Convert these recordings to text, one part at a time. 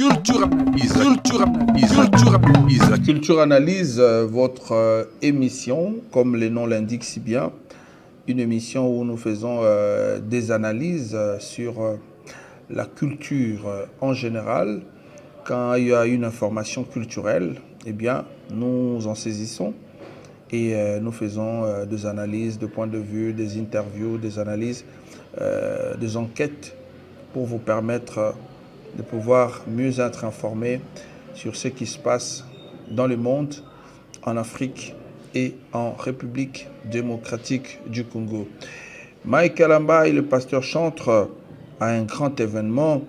Culture Analyse. Culture Analyse. Culture Analyse. Culture Analyse, votre émission, comme le nom l'indique si bien, une émission où nous faisons des analyses sur la culture en général. Quand il y a une information culturelle, eh bien, nous en saisissons et nous faisons des analyses de points de vue, des interviews, des analyses, des enquêtes pour vous permettre de pouvoir mieux être informé sur ce qui se passe dans le monde, en Afrique et en République démocratique du Congo. Mike Alamba et le pasteur Chantre a un grand événement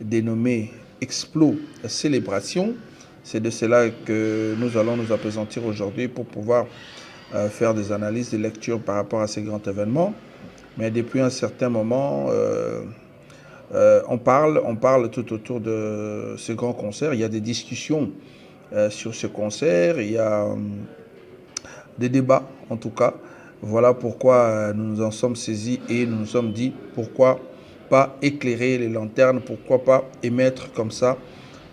dénommé Explo Célébration. C'est de cela que nous allons nous appesantir aujourd'hui pour pouvoir faire des analyses, des lectures par rapport à ces grands événements. Mais depuis un certain moment, on parle tout autour de ce grand concert. Il y a des discussions sur ce concert. Il y a des débats, en tout cas. Voilà pourquoi nous nous en sommes saisis et nous nous sommes dit pourquoi pas éclairer les lanternes, pourquoi pas émettre comme ça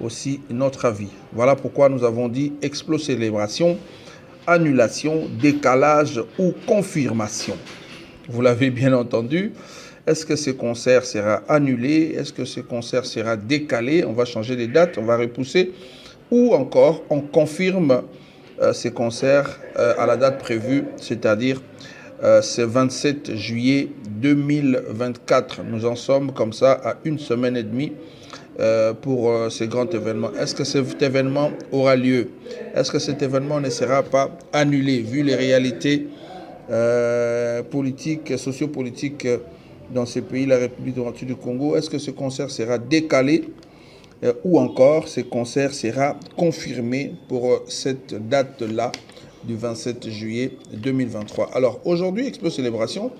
aussi notre avis. Voilà pourquoi nous avons dit Explo Célébration, annulation, décalage ou confirmation. Vous l'avez bien entendu. Est-ce que ce concert sera annulé? Est-ce que ce concert sera décalé? On va changer les dates, on va repousser. Ou encore, on confirme ces concerts à la date prévue, c'est-à-dire ce 27 juillet 2024. Nous en sommes comme ça à une semaine et demie pour ce grand événement. Est-ce que cet événement aura lieu? Est-ce que cet événement ne sera pas annulé vu les réalités politiques, sociopolitiques dans ces pays, la République démocratique du Congo? Est-ce que ce concert sera décalé ou encore ce concert sera confirmé pour cette date-là du 27 juillet 2023? Alors aujourd'hui, Explo Célébration,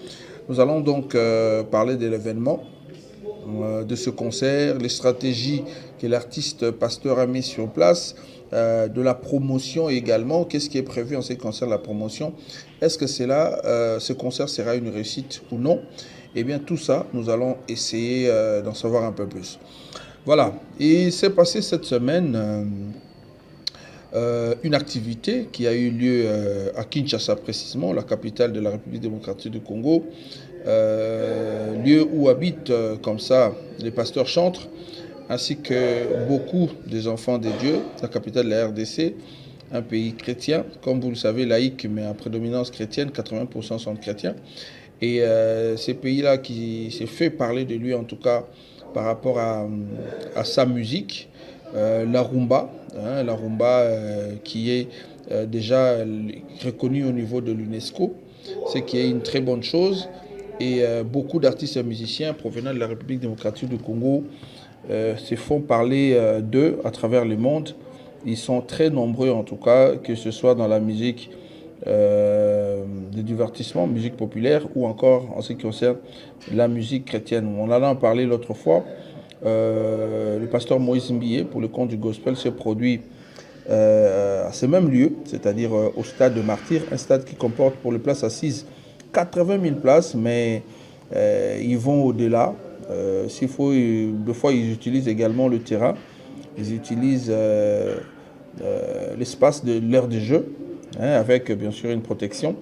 nous allons donc parler de l'événement, de ce concert, les stratégies que l'artiste pasteur a mis sur place, de la promotion également. Qu'est-ce qui est prévu en ce qui concerne la promotion? Est-ce que ce concert sera une réussite ou non? Eh bien, tout ça, nous allons essayer d'en savoir un peu plus. Voilà. Et il s'est passé cette semaine une activité qui a eu lieu à Kinshasa précisément, la capitale de la République démocratique du Congo, lieu où habitent comme ça les pasteurs chantres, ainsi que beaucoup des enfants des dieux, la capitale de la RDC, un pays chrétien, comme vous le savez, laïque, mais à prédominance chrétienne, 80% sont chrétiens. Et ces pays-là qui s'est fait parler de lui, en tout cas, par rapport à sa musique, la rumba, qui est déjà reconnue au niveau de l'UNESCO, ce qui est une très bonne chose. Et beaucoup d'artistes et musiciens provenant de la République démocratique du Congo se font parler d'eux à travers le monde. Ils sont très nombreux en tout cas, que ce soit dans la musique de divertissement, musique populaire, ou encore en ce qui concerne la musique chrétienne. On en a parlé l'autre fois. Le pasteur Moïse Mbié, pour le compte du gospel, s'est produit à ce même lieu, c'est-à-dire au stade de Martyr, un stade qui comporte pour les places assises 80 000 places, mais ils vont au-delà. S'il faut, des fois, ils utilisent également le terrain, ils utilisent l'espace de l'aire de jeu, avec bien sûr une protection,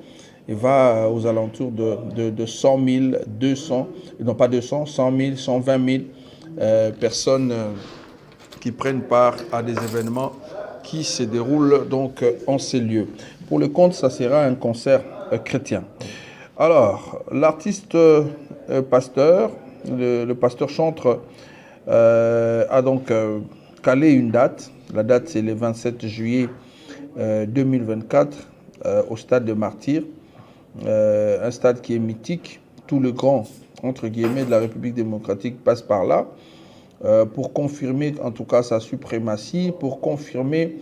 et va aux alentours de 100 000, 200, non pas 200, 100 000, 120 000 personnes qui prennent part à des événements qui se déroulent donc en ces lieux. Pour le compte, ça sera un concert chrétien. Alors, l'artiste pasteur, le pasteur Chantre, a donc calé une date. La date, c'est le 27 juillet 2024 au stade de Martyr, un stade qui est mythique. Tout le grand, entre guillemets, de la République démocratique passe par là pour confirmer en tout cas sa suprématie, pour confirmer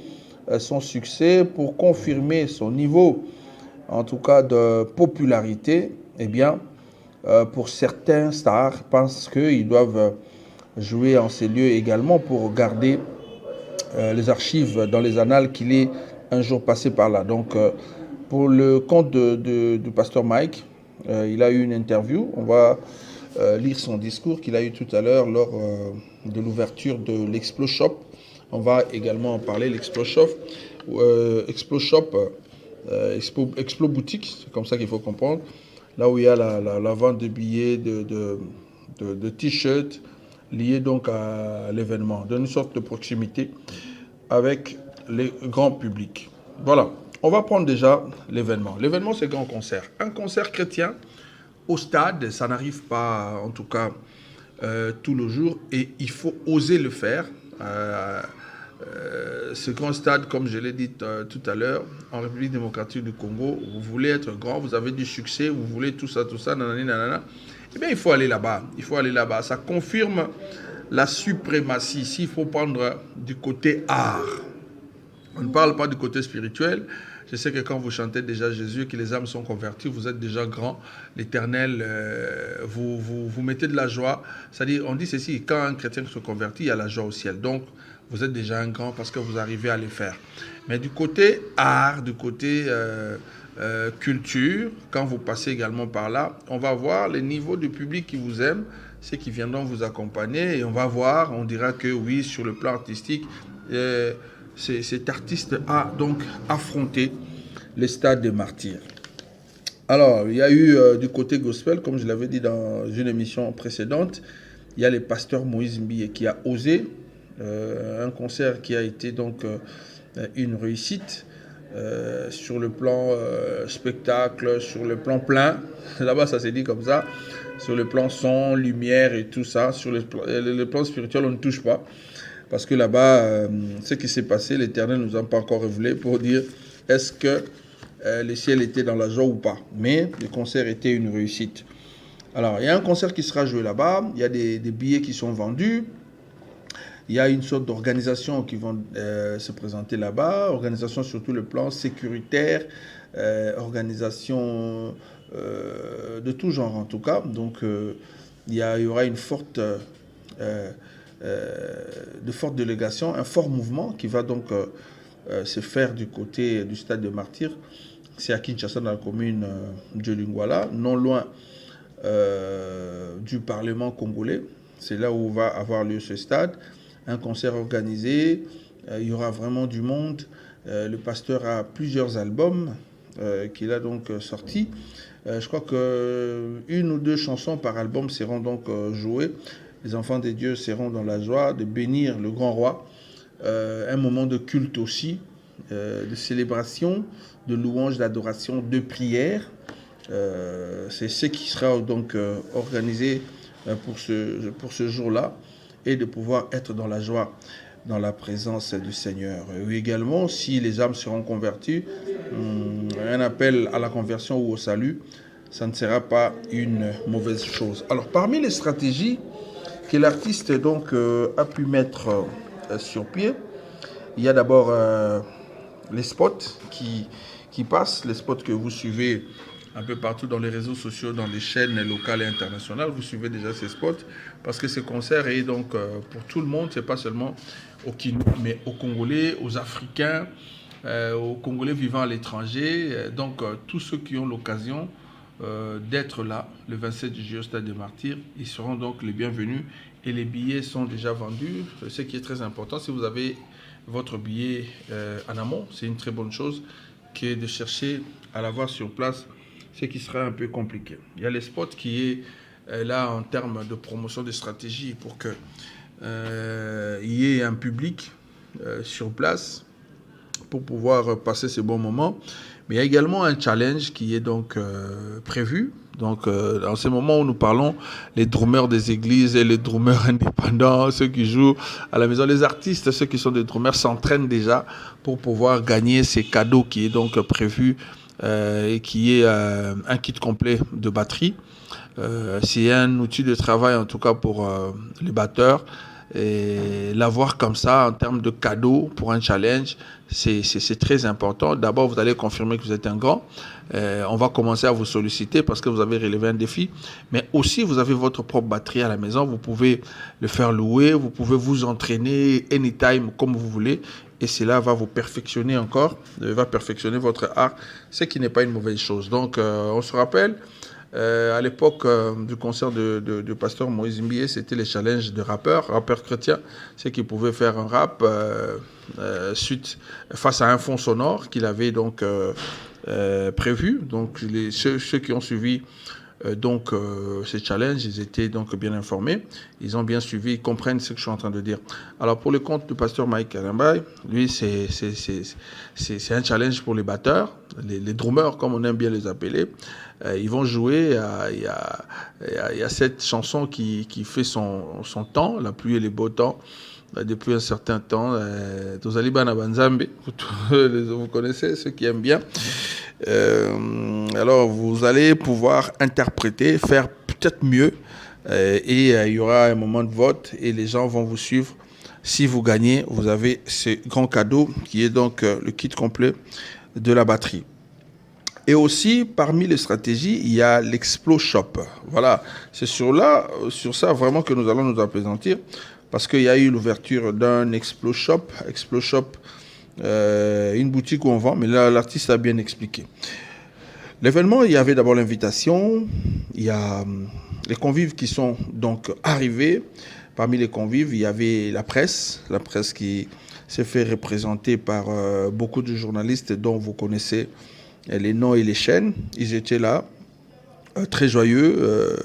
son succès, pour confirmer son niveau en tout cas de popularité. Eh bien, pour certains stars pensent qu'ils doivent jouer en ces lieux également pour garder les archives dans les annales qu'il est un jour passé par là. Donc, pour le compte du pasteur Mike, il a eu une interview. On va lire son discours qu'il a eu tout à l'heure lors de l'ouverture de l'Explo Shop. On va également en parler, l'Explo Shop. Explo Shop, Explo Boutique, c'est comme ça qu'il faut comprendre. Là où il y a la vente de billets, de t-shirts liés donc à l'événement, d'une sorte de proximité avec les grands publics. Voilà, on va prendre déjà l'événement. L'événement, c'est grand concert. Un concert chrétien au stade, ça n'arrive pas, en tout cas, tout le jour, et il faut oser le faire. Ce grand stade, comme je l'ai dit tout à l'heure, en République démocratique du Congo, vous voulez être grand, vous avez du succès, vous voulez tout ça, nanani, nanana, eh bien, il faut aller là-bas. Il faut aller là-bas. Ça confirme la suprématie. Ici, il faut prendre du côté art. On ne parle pas du côté spirituel. Je sais que quand vous chantez déjà Jésus, que les âmes sont converties, vous êtes déjà grand. L'Éternel, vous mettez de la joie. C'est-à-dire, on dit ceci, quand un chrétien se convertit, il y a la joie au ciel. Donc, vous êtes déjà un grand parce que vous arrivez à les faire. Mais du côté art, du côté culture, quand vous passez également par là, on va voir les niveaux de public qui vous aiment, ceux qui viendront vous accompagner, et on va voir, on dira que oui, sur le plan artistique, cet artiste a donc affronté le stade des martyrs. Alors, il y a eu du côté gospel, comme je l'avais dit dans une émission précédente, il y a le pasteur Moïse Mbiye qui a osé, un concert qui a été donc une réussite sur le plan spectacle, sur le plan plein, là-bas ça s'est dit comme ça, sur le plan son, lumière et tout ça, sur le plan spirituel on ne touche pas. Parce que là-bas, ce qui s'est passé, l'Éternel ne nous a pas encore révélé pour dire est-ce que le ciel était dans la joie ou pas. Mais le concert était une réussite. Alors, il y a un concert qui sera joué là-bas. Il y a des billets qui sont vendus. Il y a une sorte d'organisation qui vont se présenter là-bas. Organisation sur tout le plan sécuritaire, organisation de tout genre en tout cas. Donc, il y aura une forte... de forte délégation, un fort mouvement qui va donc se faire du côté du stade de Martyrs. C'est à Kinshasa, dans la commune de Lingwala, non loin du Parlement congolais. C'est là où va avoir lieu ce stade. Un concert organisé, il y aura vraiment du monde. Le pasteur a plusieurs albums qu'il a donc sortis. Je crois qu'une ou deux chansons par album seront donc jouées. Les enfants de Dieu seront dans la joie de bénir le grand roi. Un moment de culte aussi, de célébration, de louange, d'adoration, de prière. C'est ce qui sera donc organisé pour ce jour-là et de pouvoir être dans la joie, dans la présence du Seigneur. Et également, si les âmes seront converties, un appel à la conversion ou au salut, ça ne sera pas une mauvaise chose. Alors, parmi les stratégies que l'artiste donc a pu mettre sur pied, il y a d'abord les spots qui passent, les spots que vous suivez un peu partout dans les réseaux sociaux, dans les chaînes locales et internationales. Vous suivez déjà ces spots parce que ce concert est donc pour tout le monde, c'est pas seulement aux Kinous, mais aux Congolais, aux Africains, aux Congolais vivant à l'étranger. Donc tous ceux qui ont l'occasion d'être là le 27 juillet au Stade des Martyrs, ils seront donc les bienvenus et les billets sont déjà vendus. Ce qui est très important, si vous avez votre billet en amont, c'est une très bonne chose qui est de chercher à l'avoir sur place, ce qui sera un peu compliqué. Il y a les spots qui est là en termes de promotion de stratégie pour que il y ait un public sur place pour pouvoir passer ce bon moment. Mais il y a également un challenge qui est donc prévu. Donc, dans ce moment où nous parlons, les drummers des églises et les drummers indépendants, ceux qui jouent à la maison, les artistes, ceux qui sont des drummers s'entraînent déjà pour pouvoir gagner ces cadeaux qui est donc prévu et qui est un kit complet de batterie. C'est un outil de travail en tout cas pour les batteurs. Et l'avoir comme ça en termes de cadeaux pour un challenge, c'est très important. D'abord, vous allez confirmer que vous êtes un grand. On va commencer à vous solliciter parce que vous avez relevé un défi. Mais aussi, vous avez votre propre batterie à la maison. Vous pouvez le faire louer. Vous pouvez vous entraîner anytime comme vous voulez. Et cela va vous perfectionner encore, va perfectionner votre art, ce qui n'est pas une mauvaise chose. Donc, on se rappelle, À l'époque du concert de Pasteur Moïse Mbié, c'était les challenges de rappeurs chrétiens, c'est qu'ils pouvaient faire un rap face à un fond sonore qu'il avait donc prévu. Donc ceux qui ont suivi ces challenges, ils étaient donc bien informés, ils ont bien suivi, ils comprennent ce que je suis en train de dire. Alors pour le compte du pasteur Mike Kalambay, lui c'est un challenge pour les batteurs, les drummers comme on aime bien les appeler. Ils vont jouer, il y a cette chanson qui fait son temps, la pluie et les beaux temps. Depuis un certain temps, Tozaliba Banzambe, vous connaissez, ceux qui aiment bien. Alors, vous allez pouvoir interpréter, faire peut-être mieux, et il y aura un moment de vote, et les gens vont vous suivre. Si vous gagnez, vous avez ce grand cadeau, qui est donc le kit complet de la batterie. Et aussi, parmi les stratégies, il y a l'Explo Shop. Voilà, c'est sur ça vraiment que nous allons nous appesantir, parce qu'il y a eu l'ouverture d'un Explo Shop. Explo Shop, une boutique où on vend, mais là, l'artiste a bien expliqué. L'événement, il y avait d'abord l'invitation, il y a les convives qui sont donc arrivés. Parmi les convives, il y avait la presse qui s'est fait représenter par beaucoup de journalistes dont vous connaissez les noms et les chaînes. Ils étaient là, très joyeux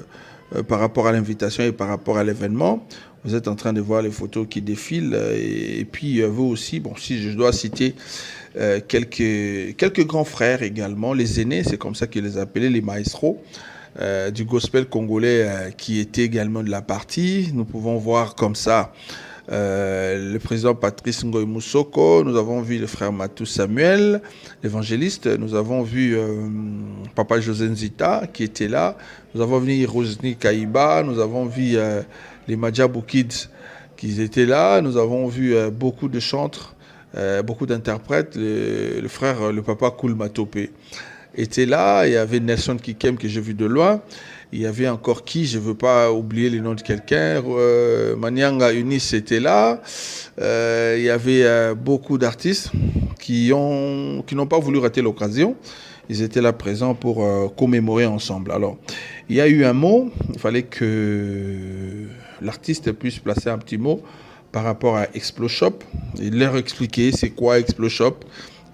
par rapport à l'invitation et par rapport à l'événement. Vous êtes en train de voir les photos qui défilent. Et puis, vous aussi, bon, si je dois citer quelques grands frères également, les aînés, c'est comme ça qu'ils les appelaient, les maestros du gospel congolais qui étaient également de la partie. Nous pouvons voir comme ça le président Patrice Ngoï Moussoko, nous avons vu le frère Matou Samuel, l'évangéliste, nous avons vu Papa José Nzita qui était là, nous avons vu Rosny Kaïba, nous avons vu les Madjabou Kids qui étaient là, nous avons vu beaucoup de chantres, beaucoup d'interprètes, le frère, le papa Koul Matopé était là, il y avait Nelson Kikem que j'ai vu de loin. Il y avait encore qui, je ne veux pas oublier les noms de quelqu'un, Manianga Unis était là. Il y avait beaucoup d'artistes qui n'ont pas voulu rater l'occasion. Ils étaient là présents pour commémorer ensemble. Alors, il y a eu un mot, il fallait que l'artiste puisse placer un petit mot par rapport à Explo Shop. Il leur expliquer c'est quoi Explo Shop.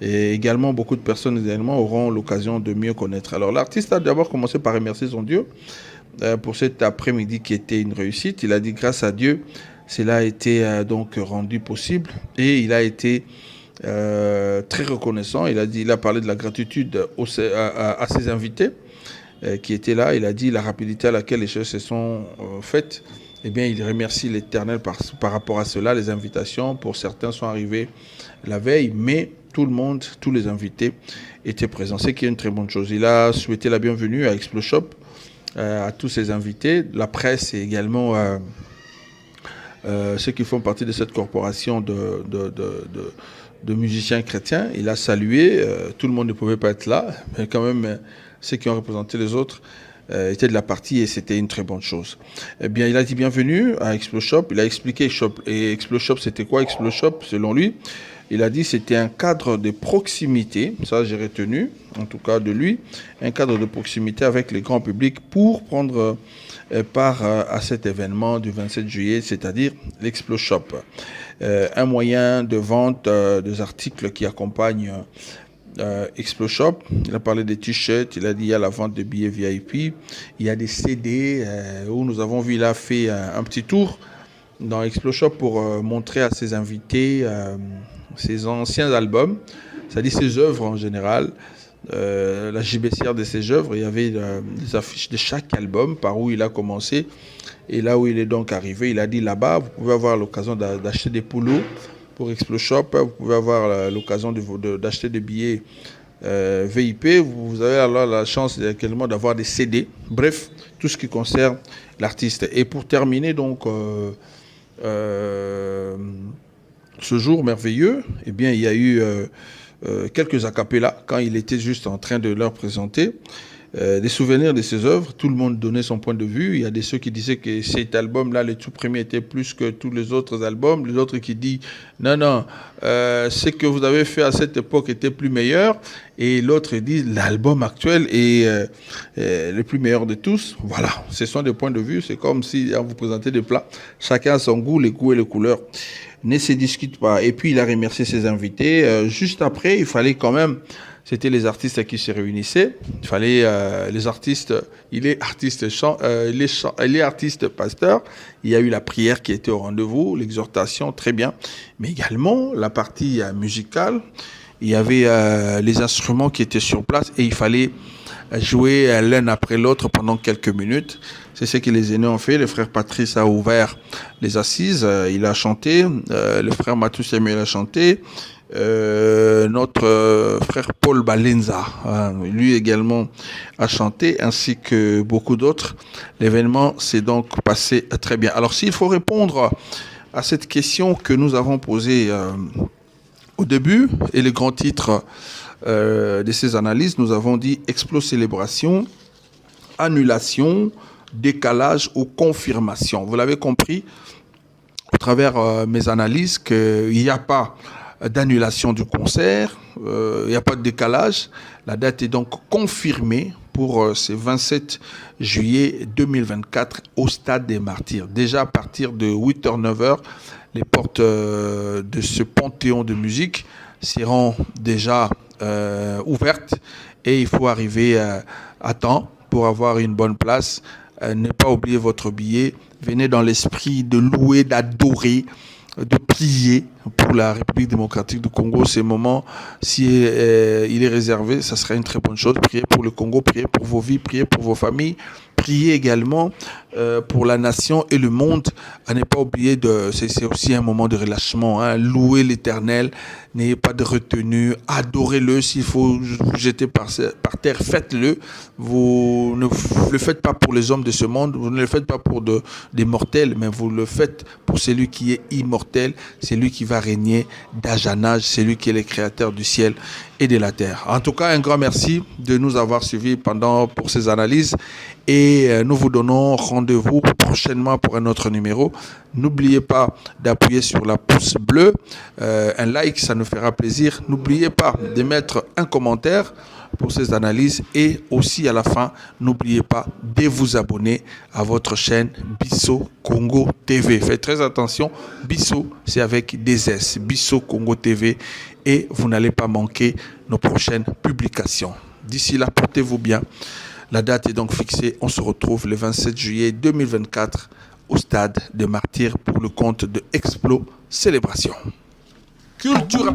Et également, beaucoup de personnes également auront l'occasion de mieux connaître. Alors, l'artiste a d'abord commencé par remercier son Dieu pour cet après-midi qui était une réussite. Il a dit grâce à Dieu, cela a été donc rendu possible. Et il a été très reconnaissant. Il a parlé de la gratitude à ses invités qui étaient là. Il a dit la rapidité à laquelle les choses se sont faites. Eh bien, il remercie l'Éternel par rapport à cela. Les invitations, pour certains, sont arrivées la veille, mais tout le monde, tous les invités étaient présents. C'est qui est une très bonne chose. Il a souhaité la bienvenue à Explo Shop, à tous ses invités, la presse et également ceux qui font partie de cette corporation de musiciens chrétiens. Il a salué, tout le monde ne pouvait pas être là, mais quand même ceux qui ont représenté les autres étaient de la partie et c'était une très bonne chose. Eh bien, il a dit bienvenue à Explo Shop. Il a expliqué Explo Shop, c'était quoi Explo Shop selon lui. Il a dit que c'était un cadre de proximité, ça j'ai retenu, en tout cas de lui, un cadre de proximité avec le grand public pour prendre part à cet événement du 27 juillet, c'est-à-dire l'Explo Shop. Un moyen de vente des articles qui accompagnent Explo Shop. Il a parlé des t-shirts, il a dit il y a la vente de billets VIP, il y a des CD où nous avons vu, il a fait un petit tour dans Explo Shop pour montrer à ses invités ses anciens albums, c'est-à-dire ses œuvres en général, la JBCR de ses œuvres. Il y avait des affiches de chaque album, par où il a commencé et là où il est donc arrivé. Il a dit là-bas, vous pouvez avoir l'occasion d'acheter des poulots pour Explo Shop, vous pouvez avoir l'occasion d'acheter des billets VIP, vous avez alors la chance également d'avoir des CD, bref, tout ce qui concerne l'artiste. Et pour terminer donc ce jour merveilleux, eh bien, il y a eu quelques acapellas quand il était juste en train de leur présenter. des souvenirs de ses œuvres. Tout le monde donnait son point de vue. Il y a ceux qui disaient que cet album-là, le tout premier, était plus que tous les autres albums. Les autres qui disent non, ce que vous avez fait à cette époque était plus meilleur. Et l'autre dit l'album actuel est le plus meilleur de tous. Voilà, ce sont des points de vue. C'est comme si on vous présentait des plats. Chacun a son goût, les goûts et les couleurs. Ne se discute pas. Et puis il a remercié ses invités. Juste après, il fallait quand même... C'était les artistes qui se réunissaient. Il fallait les artistes. Il est artiste pasteur. Il y a eu la prière qui était au rendez-vous, l'exhortation, très bien. Mais également la partie musicale. Il y avait les instruments qui étaient sur place et il fallait jouer l'un après l'autre pendant quelques minutes. C'est ce que les aînés ont fait. Le frère Patrice a ouvert les assises. Il a chanté. Le frère Mathieu Samuel a chanté. Notre frère Paul Balenza, lui également a chanté, ainsi que beaucoup d'autres. L'événement s'est donc passé très bien. Alors s'il faut répondre à cette question que nous avons posée au début, et les grands titres de ces analyses, nous avons dit Explo célébration, annulation, décalage ou confirmation. Vous l'avez compris à travers mes analyses qu'il n'y a pas d'annulation du concert, il n'y a pas de décalage. La date est donc confirmée pour ce 27 juillet 2024 au Stade des Martyrs. Déjà à partir de 8h, 9h, les portes de ce panthéon de musique seront déjà ouvertes et il faut arriver à temps pour avoir une bonne place. Ne pas oublier votre billet. Venez dans l'esprit de louer, d'adorer, de prier pour la République démocratique du Congo. Ces moments, si il est réservé, ça serait une très bonne chose. Priez pour le Congo, priez pour vos vies, priez pour vos familles, priez également pour la nation et le monde. À ne pas oublier, c'est aussi un moment de relâchement. Hein. Louez l'Éternel, n'ayez pas de retenue, adorez-le. S'il faut vous jeter par terre, faites-le. Vous ne le faites pas pour les hommes de ce monde, vous ne le faites pas pour des mortels, mais vous le faites pour celui qui est immortel, celui qui va régner d'âge en âge, celui qui est le créateur du ciel et de la terre. En tout cas, un grand merci de nous avoir suivis pour ces analyses et nous vous donnons rendez-vous prochainement pour un autre numéro. N'oubliez pas d'appuyer sur la pouce bleue, un like, ça nous fera plaisir. N'oubliez pas de mettre un commentaire pour ces analyses et aussi à la fin, n'oubliez pas de vous abonner à votre chaîne Bisso Congo TV. Faites très attention, Bisso c'est avec des S, Bisso Congo TV, et vous n'allez pas manquer nos prochaines publications. D'ici là, portez-vous bien. La date est donc fixée. On se retrouve le 27 juillet 2024 au Stade des Martyrs pour le compte de Explo Célébration. Culture.